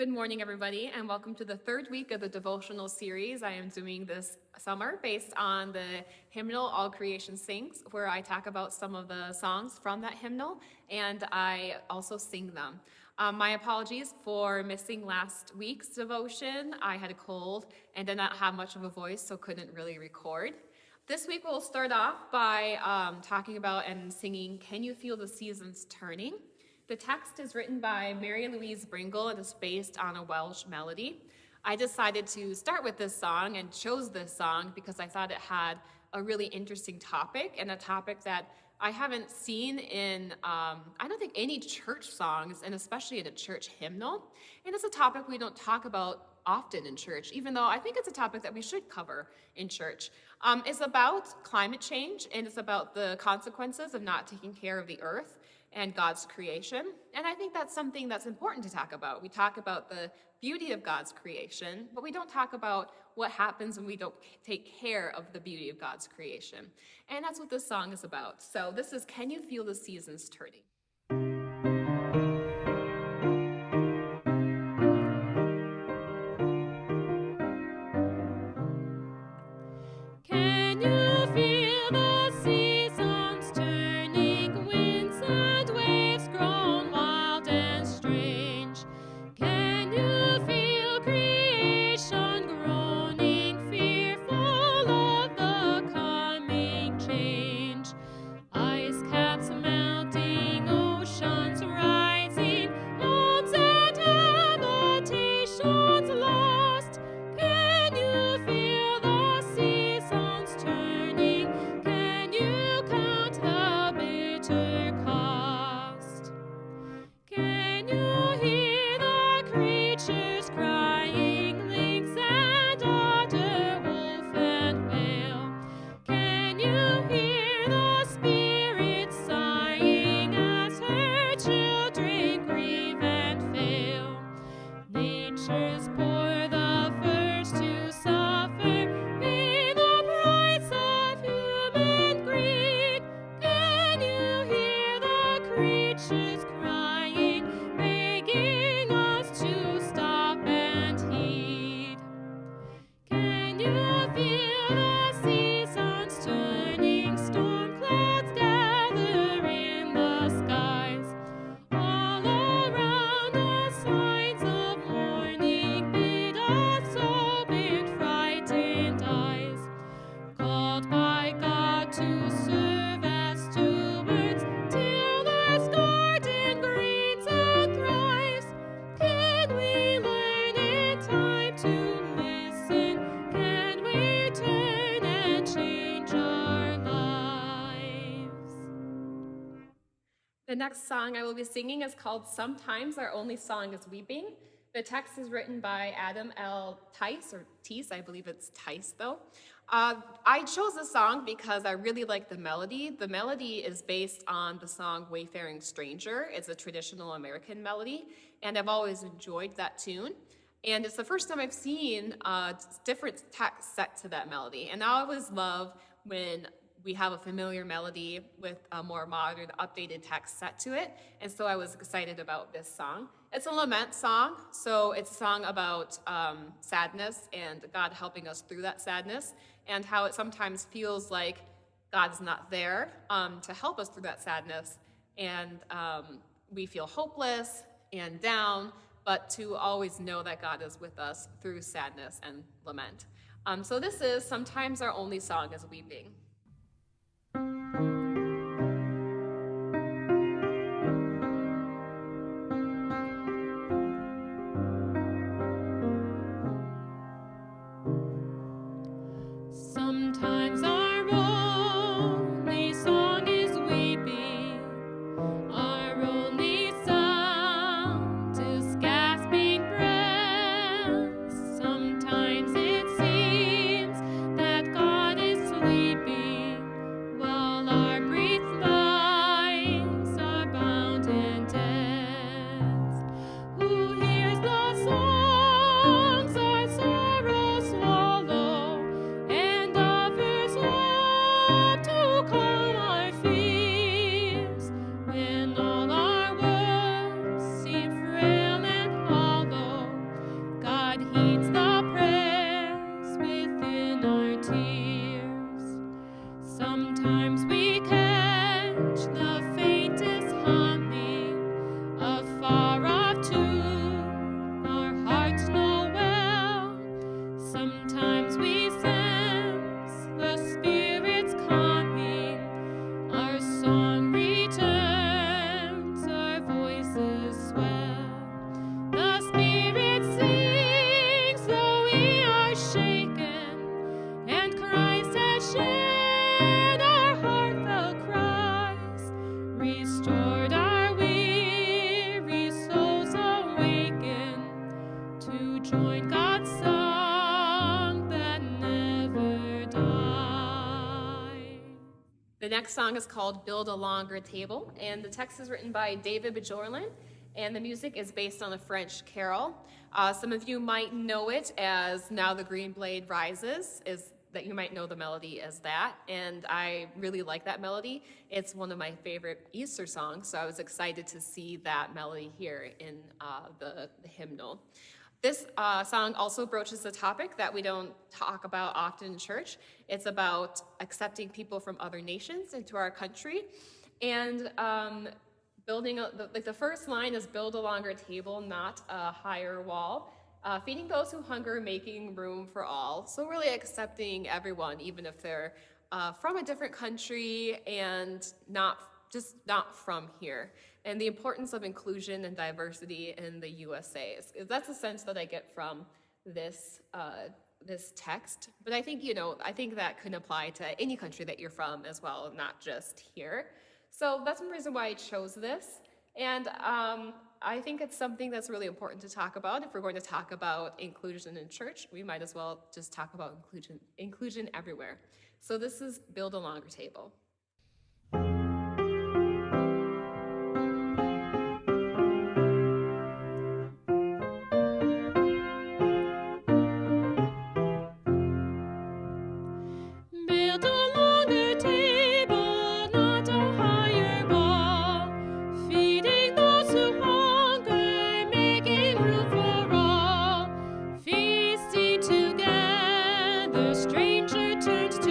Good morning, everybody, and welcome to the third week of the Devotional series I am doing this summer based on the hymnal All Creation Sings, where I talk about some of the songs from that hymnal, and I also sing them. My apologies for missing last week's devotion. I had a cold and did not have much of a voice, so couldn't really record. This week we'll start off by talking about and singing Can You Feel the Seasons Turning? The text is written by Louise Bringle and is based on a Welsh melody. I decided to start with this song and chose this song because I thought it had a really interesting topic and a topic that I haven't seen in, I don't think, any church songs, and especially in a church hymnal. And it's a topic we don't talk about often in church, even though I think it's a topic that we should cover in church. It's about climate change, and it's about the consequences of not taking care of the earth and God's creation. And I think that's something that's important to talk about. We talk about the beauty of God's creation, but we don't talk about what happens when we don't take care of the beauty of God's creation. And that's what this song is about. So this is Can You Feel the Seasons Turning? Can you feel the seasons turning, winds and waves grown wild and strange? Can you feel creation groaning, fearful of the coming change? Ice caps melting, oceans rising, homes and habitations lost. Can you feel the seasons turning? Can you count the bitter cost? Can you hear the creatures crying, lynx and otter, wolf and whale? Can you hear the spirit sighing as her children grieve and fail? Nature's poor, the first to suffer, pay the price of human greed. Can you hear the creatures crying, begging us to stop and heed? Can you feel the seasons turning, storm clouds gather in the skies? All around us signs of warning bid us open frightened eyes. Called by God to serve as stewards till this garden greens and thrives. Can we learn in time to listen? Can we turn and change our lives? The next song I will be singing is called Sometimes Our Only Song is Weeping. The text is written by Adam L. Tice, or Tice, I believe it's Tice though. I chose this song because I really like the melody. The melody is based on the song Wayfaring Stranger. It's a traditional American melody, and I've always enjoyed that tune. And it's the first time I've seen different text set to that melody. And I always love when we have a familiar melody with a more modern, updated text set to it. And so I was excited about this song. It's a lament song, so it's a song about sadness and God helping us through that sadness, and how it sometimes feels like God's not there to help us through that sadness. And we feel hopeless and down, but to always know that God is with us through sadness and lament. So this is Sometimes Our Only Song is Weeping. Sometimes our only song is weeping, our only sound is gasping breath. Sometimes it seems that God is sleeping. tears. Sometimes we catch the faintest humming of far-off tune our hearts know well. Sometimes we sense the Spirit's coming. Our song returns, our voices swell. The Spirit sings, though we are shaken, and Christ has shared our heartfelt cries, restored our weary souls awakened to join God's song that never died. The next song is called Build a Longer Table, and the text is written by David Bjorlin, and the music is based on a French carol. Some of you might know it as Now the Green Blade Rises, is that you might know the melody as that, and I really like that melody. It's one of my favorite Easter songs, so I was excited to see that melody here in the hymnal. This song also broaches a topic that we don't talk about often in church. It's about accepting people from other nations into our country, and building the first line is build a longer table, not a higher wall. Feeding those who hunger, making room for all. So really accepting everyone, even if they're from a different country and not from here. And the importance of inclusion and diversity in the USA. That's a sense that I get from this text. But I think, I think that can apply to any country that you're from as well, not just here. So that's one reason why I chose this. And I think it's something that's really important to talk about. If we're going to talk about inclusion in church, we might as well just talk about inclusion everywhere. So this is Build a Longer Table. Build a longer table, not a higher wall, feeding those who hunger, making room for all. Feasting together, stranger turns to